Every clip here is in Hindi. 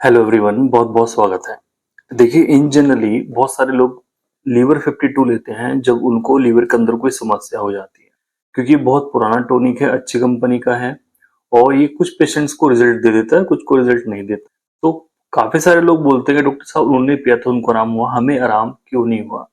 हेलो एवरीवन, बहुत बहुत स्वागत है। देखिए, इन जनरली बहुत सारे लोग लीवर 52 लेते हैं जब उनको लीवर के अंदर कोई समस्या हो जाती है, क्योंकि बहुत पुराना टॉनिक है, अच्छी कंपनी का है और ये कुछ पेशेंट्स को रिजल्ट दे देता है, कुछ को रिजल्ट नहीं देता। तो काफी सारे लोग बोलते हैं कि डॉक्टर साहब उन्होंने पिया था, उनको आराम हुआ, हमें आराम क्यों नहीं हुआ।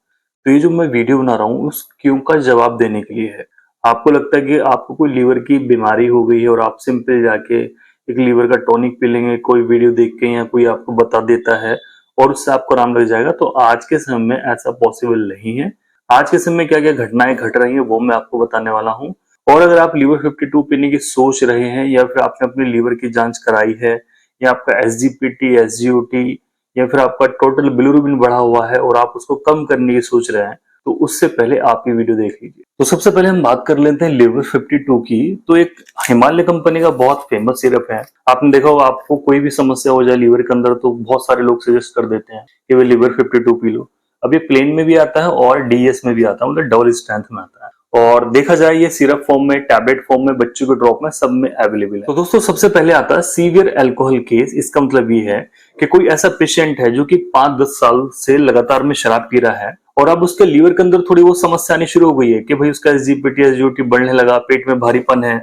तो ये जो मैं वीडियो बना रहा हूँ उस क्यों का जवाब देने के लिए है। आपको लगता है कि आपको कोई लीवर की बीमारी हो गई है और आप सिंपल जाके एक लीवर का टॉनिक पी लेंगे, कोई वीडियो देख के या कोई आपको बता देता है और उससे आपको आराम लग जाएगा। तो आज के समय में ऐसा पॉसिबल नहीं है। आज के समय में क्या क्या घटनाएं घट रही हैं वो मैं आपको बताने वाला हूँ। और अगर आप लीवर 52 पीने की सोच रहे हैं या फिर आपने अपने लीवर की जांच कराई है या आपका एसजीपीटी, एसजीओटी या फिर आपका टोटल बिलिरुबिन बढ़ा हुआ है और आप उसको कम करने की सोच रहे हैं, तो उससे पहले आप ये वीडियो देख लीजिए। तो सबसे पहले हम बात कर लेते हैं लीवर 52 की। तो एक हिमालय कंपनी का बहुत फेमस सिरप है। आपने देखा होगा, आपको कोई भी समस्या हो जाए लीवर के अंदर तो बहुत सारे लोग सजेस्ट कर देते हैं कि वे लीवर 52 पी लो। अब ये प्लेन में भी आता है और डीएस में भी आता है, मतलब डबल स्ट्रेंथ में आता है। और देखा जाए ये सिरप फॉर्म में, टैबलेट फॉर्म में, बच्चों के ड्रॉप में, सब में अवेलेबल है। तो दोस्तों, सबसे पहले आता है सीवियर अल्कोहल केस। इसका मतलब ये है कि कोई ऐसा पेशेंट है जो कि 5-10 साल से लगातार में शराब पी रहा है और अब उसके लीवर के अंदर थोड़ी वो समस्या आनी शुरू हो गई है कि भाई उसका एसजीपीटी, एसजीओटी बढ़ने लगा, पेट में भारीपन है,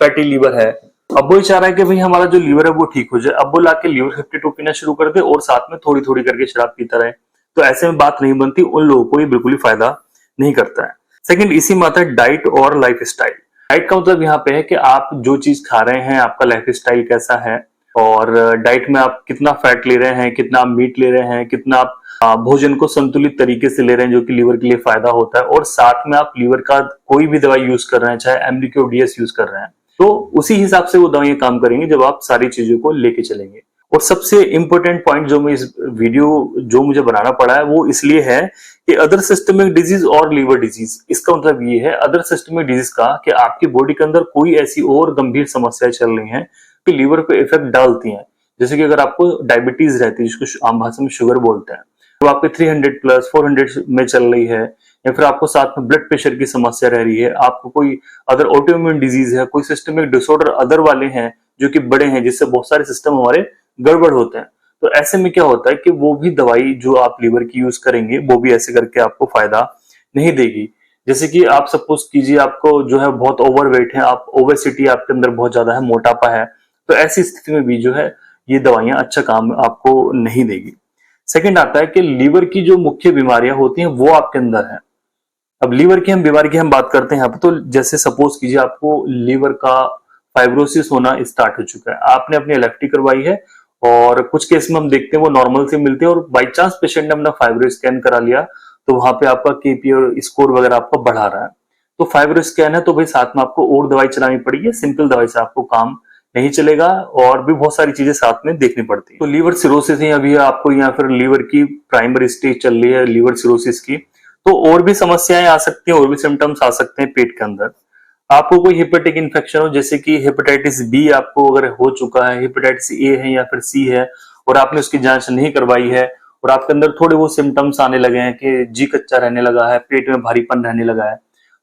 फैटी लीवर है। अब वो चाह रहा है कि भाई हमारा जो लीवर है वो ठीक हो जाए। अब वो लाके लीवर 52 पीना शुरू कर दे और साथ में थोड़ी थोड़ी करके शराब पीता रहे। तो ऐसे में बात नहीं बनती, उन लोगों को ये बिल्कुल ही फायदा नहीं करता है। सेकंड, इसी में आता है डाइट और लाइफ स्टाइल। डाइट का मतलब यहाँ पे है कि आप जो चीज खा रहे हैं, आपका लाइफ स्टाइल कैसा है और डाइट में आप कितना फैट ले रहे हैं, कितना आप मीट ले रहे हैं, कितना आप भोजन को संतुलित तरीके से ले रहे हैं जो कि लीवर के लिए फायदा होता है, और साथ में आप लीवर का कोई भी दवाई यूज कर रहे हैं, चाहे एमडीके और डीएस यूज कर रहे हैं, तो उसी हिसाब से वो दवाइयां काम करेंगी जब आप सारी चीजों को लेके चलेंगे। और सबसे इंपॉर्टेंट पॉइंट जो मैं इस वीडियो जो मुझे बनाना पड़ा है वो इसलिए है कि अदर सिस्टमिक डिजीज और लीवर डिजीज, इसका मतलब ये है अदर सिस्टमिक डिजीज का कि आपकी बॉडी के अंदर कोई ऐसी और गंभीर समस्याएं चल रही हैं कि लीवर पे इफेक्ट डालती हैं। जैसे कि अगर आपको डायबिटीज रहती है, जिसको आम भाषा में शुगर बोलते हैं, तो आपके 300 प्लस 400 में चल रही है, या फिर आपको साथ में ब्लड प्रेशर की समस्या रह रही है, आपको कोई अदर ऑटोइम्यून डिजीज है, कोई सिस्टमिक डिसऑर्डर अदर वाले हैं जो कि बड़े हैं, जिससे बहुत सारे सिस्टम हमारे गड़बड़ होते हैं। तो ऐसे में क्या होता है कि वो भी दवाई जो आप लीवर की यूज करेंगे वो भी ऐसे करके आपको फायदा नहीं देगी। जैसे कि आप सपोज कीजिए आपको जो है बहुत ओवरवेट है, आप ओबेसिटी आपके अंदर बहुत ज्यादा है, मोटापा है, तो ऐसी स्थिति में भी जो है ये दवाइयां अच्छा काम आपको नहीं देगी। सेकंड आता है कि लीवर की जो मुख्य बीमारियां होती हैं वो आपके अंदर है। अब लीवर की हम बीमारी की हम बात करते हैं यहाँ पे, तो जैसे सपोज कीजिए आपको लीवर का फाइब्रोसिस होना स्टार्ट हो चुका है, आपने अपनी एलएफटी करवाई है और कुछ केस में हम देखते हैं वो नॉर्मल से मिलते हैं और बाई चांस पेशेंट ने अपना फाइब्रो स्कैन करा लिया तो वहां पे आपका केपी और स्कोर वगैरह आपका बढ़ा रहा है। तो फाइब्रो स्कैन है तो भाई साथ में आपको और दवाई चलानी पड़ेगी, सिंपल दवाई से आपको काम नहीं चलेगा और भी बहुत सारी चीजें साथ में देखनी पड़ती है। तो लीवर सिरोसिस है अभी आपको, या फिर लीवर की प्राइमरी स्टेज चल रही है लीवर सिरोसिस की, तो और भी समस्याएं आ सकती हैं, और भी सिम्टम्स आ सकते हैं पेट के अंदर। आपको कोई हेपेटिक इन्फेक्शन हो, जैसे कि हेपेटाइटिस बी आपको अगर हो चुका है, हेपेटाइटिस ए है या फिर सी है और आपने उसकी जांच नहीं करवाई है और आपके अंदर थोड़े वो सिम्टम्स आने लगे हैं कि जी कच्चा रहने लगा है, पेट में भारीपन रहने लगा है,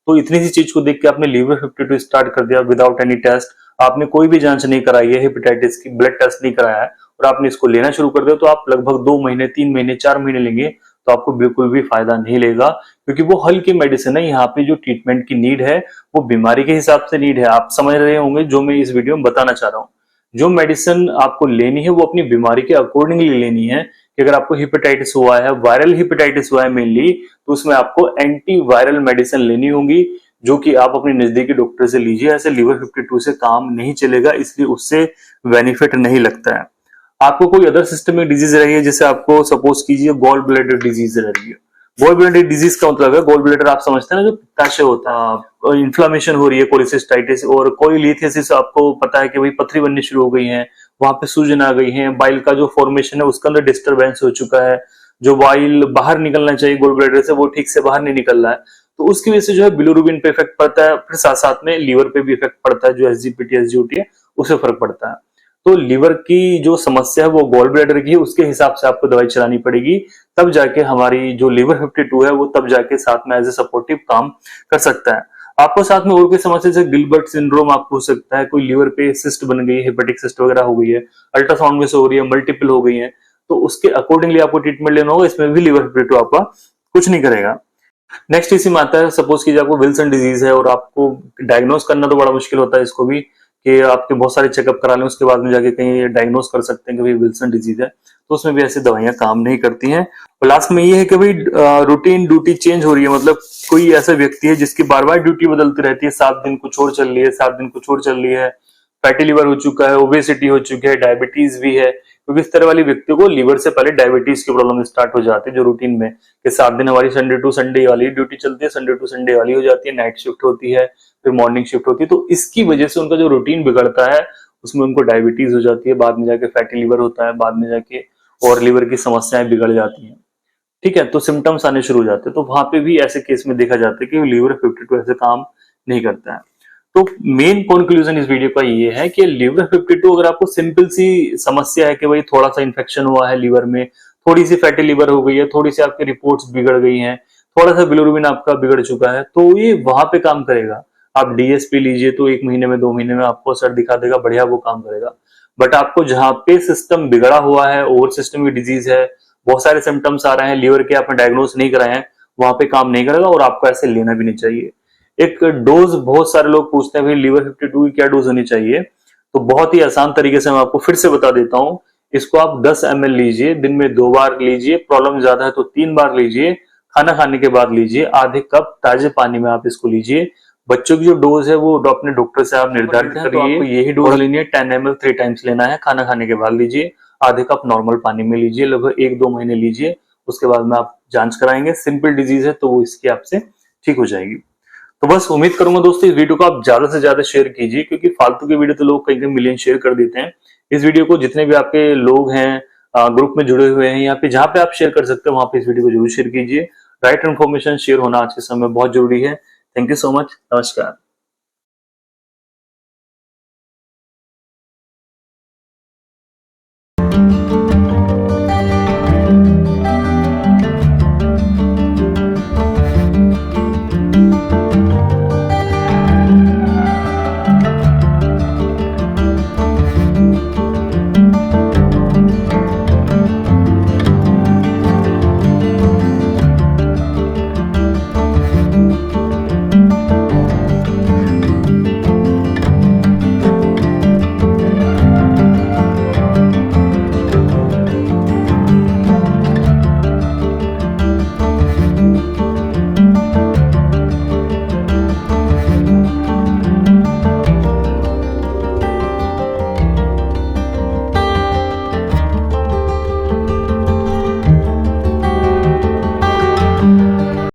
तो इतनी सी चीज को देख के आपने लीवर 52 स्टार्ट कर दिया विदाउट एनी टेस्ट, आपने कोई भी जांच नहीं कराई है, हेपेटाइटिस की ब्लड टेस्ट नहीं कराया है और आपने इसको लेना शुरू कर दिया, तो आप लगभग 2 महीने, 3 महीने, 4 महीने लेंगे तो आपको बिल्कुल भी फायदा नहीं लेगा, क्योंकि वो हल्की मेडिसिन है। यहाँ पे जो ट्रीटमेंट की नीड है वो बीमारी के हिसाब से नीड है। आप समझ रहे होंगे जो मैं इस वीडियो में बताना चाह रहा हूँ। जो मेडिसिन आपको लेनी है वो अपनी बीमारी के अकॉर्डिंगली लेनी है। कि अगर आपको हेपेटाइटिस हुआ है, वायरल हेपेटाइटिस हुआ है मेनली, तो उसमें आपको एंटी वायरल मेडिसिन लेनी होगी जो कि आप अपने नजदीकी डॉक्टर से लीजिए। ऐसे लीवर 52 से काम नहीं चलेगा, इसलिए उससे बेनिफिट नहीं लगता है। आपको कोई अदर सिस्टमिक डिजीज रही है, जैसे आपको सपोज कीजिए गॉल ब्लैडर डिजीज रही है। गॉल ब्लैडर डिजीज का मतलब है, गॉल ब्लैडर आप समझते हैं ना, जो पित्ताशय होता है, इन्फ्लामेशन हो रही है, कोलिसिस्टाइटिस और कोइलिथियासिस, आपको पता है कि भाई पथरी बननी शुरू हो गई है, वहां पे सूजन आ गई है, बाइल का जो फॉर्मेशन है उसके अंदर डिस्टर्बेंस हो चुका है, जो बाइल बाहर निकलना चाहिए गॉल ब्लैडर से वो ठीक से बाहर नहीं निकल रहा है, तो उसकी वजह से जो है बिलिरुबिन पे इफेक्ट पड़ता है, फिर साथ साथ में लीवर पे भी इफेक्ट पड़ता है, जो एसजीपीटी एसजीओटी है उससे फर्क पड़ता है। तो लीवर की जो समस्या है वो गॉल ब्लैडर की है, उसके हिसाब से आपको दवाई चलानी पड़ेगी, तब जाके हमारी जो लीवर 52 है वो तब जाके साथ में एज ए सपोर्टिव काम कर सकता है। आपको साथ में और कोई समस्या जैसे गिलबर्ट सिंड्रोम आपको हो सकता है, कोई लीवर पे सिस्ट बन गई है, हेपेटिक सिस्ट वगैरह हो गई है, अल्ट्रासाउंड में से हो रही है, मल्टीपल हो गई है, तो उसके अकॉर्डिंगली आपको ट्रीटमेंट लेना होगा। इसमें भी लीवर 52 आपका कुछ नहीं करेगा। नेक्स्ट इसी में आता है, सपोज कीजिए आपको विल्सन डिजीज है और आपको डायग्नोस करना तो बड़ा मुश्किल होता है इसको भी, कि आपके बहुत सारे चेकअप करा लें उसके बाद में जाके कहीं डायग्नोस कर सकते हैं कि भाई विल्सन डिजीज है, तो उसमें भी ऐसी दवाइयां काम नहीं करती हैं। और लास्ट में ये है कि भाई रूटीन ड्यूटी चेंज हो रही है, मतलब कोई ऐसा व्यक्ति है जिसकी बार बार ड्यूटी बदलती रहती है, 7 दिन कुछ और चल रही है, 7 दिन कुछ और चल रही है, फैटी लिवर हो चुका है, ओबेसिटी हो चुकी है, डायबिटीज भी है, क्योंकि इस तरह वाले व्यक्तियों को लीवर से पहले डायबिटीज की प्रॉब्लम स्टार्ट हो जाती है, जो रूटीन में कि 7 दिन हमारी संडे टू संडे वाली ड्यूटी चलती है, संडे टू संडे वाली हो जाती है, नाइट शिफ्ट होती है, फिर मॉर्निंग शिफ्ट होती है, तो इसकी वजह से उनका जो रूटीन बिगड़ता है उसमें उनको डायबिटीज हो जाती है, बाद में जाके फैटी लिवर होता है, बाद में जाके और लीवर की समस्याएं बिगड़ जाती हैं। ठीक है, तो सिम्टम्स आने शुरू हो जाते हैं, तो वहां पे भी ऐसे केस में देखा जाता है कि लीवर 52 ऐसे काम नहीं करता है। तो मेन कंक्लूजन इस वीडियो का ये है कि लीवर 52 अगर आपको सिंपल सी समस्या है कि भाई थोड़ा सा इन्फेक्शन हुआ है लीवर में, थोड़ी सी फैटी लिवर हो गई है, थोड़ी सी आपकी रिपोर्ट्स बिगड़ गई हैं, थोड़ा सा बिलोरुबिन आपका बिगड़ चुका है, तो ये वहां पे काम करेगा। आप डीएसपी लीजिए तो 1 महीने में 2 महीने में आपको असर दिखा देगा, बढ़िया वो काम करेगा। बट आपको जहां पे सिस्टम बिगड़ा हुआ है, ओवर सिस्टम की डिजीज है, बहुत सारे सिम्टम्स आ रहे हैं लीवर के, आपने डायग्नोस नहीं कराए हैं, वहां पे काम नहीं करेगा और आपको ऐसे लेना भी नहीं चाहिए। एक डोज, बहुत सारे लोग पूछते हैं भाई लीवर 52 की क्या डोज होनी चाहिए, तो बहुत ही आसान तरीके से मैं आपको फिर से बता देता हूं। इसको आप 10 ml लीजिए, दिन में 2 बार लीजिए, प्रॉब्लम ज्यादा है तो 3 बार लीजिए, खाना खाने के बाद लीजिए, आधे कप ताजे पानी में आप इसको लीजिए। बच्चों की जो डोज है वो अपने डॉक्टर से आप निर्धारित करिए, तो आपको यही डोज लेनी है, 10 ml 3 टाइम्स लेना है, खाना खाने के बाद लीजिए, आधे कप नॉर्मल पानी में लीजिए, लगभग 1-2 महीने लीजिए, उसके बाद में आप जांच कराएंगे, सिंपल डिजीज है तो वो इसकी आपसे ठीक हो जाएगी। तो बस उम्मीद करूंगा दोस्तों इस वीडियो को आप ज्यादा से ज्यादा शेयर कीजिए, क्योंकि फालतू की वीडियो तो लोग कहीं मिलियन शेयर कर देते हैं। इस वीडियो को जितने भी आपके लोग हैं ग्रुप में जुड़े हुए हैं या फिर जहां पे आप शेयर कर सकते हैं वहां पे इस वीडियो को जरूर शेयर कीजिए। राइट इन्फॉर्मेशन शेयर होना आज के समय में बहुत जरूरी है। थैंक यू सो मच, नमस्कार।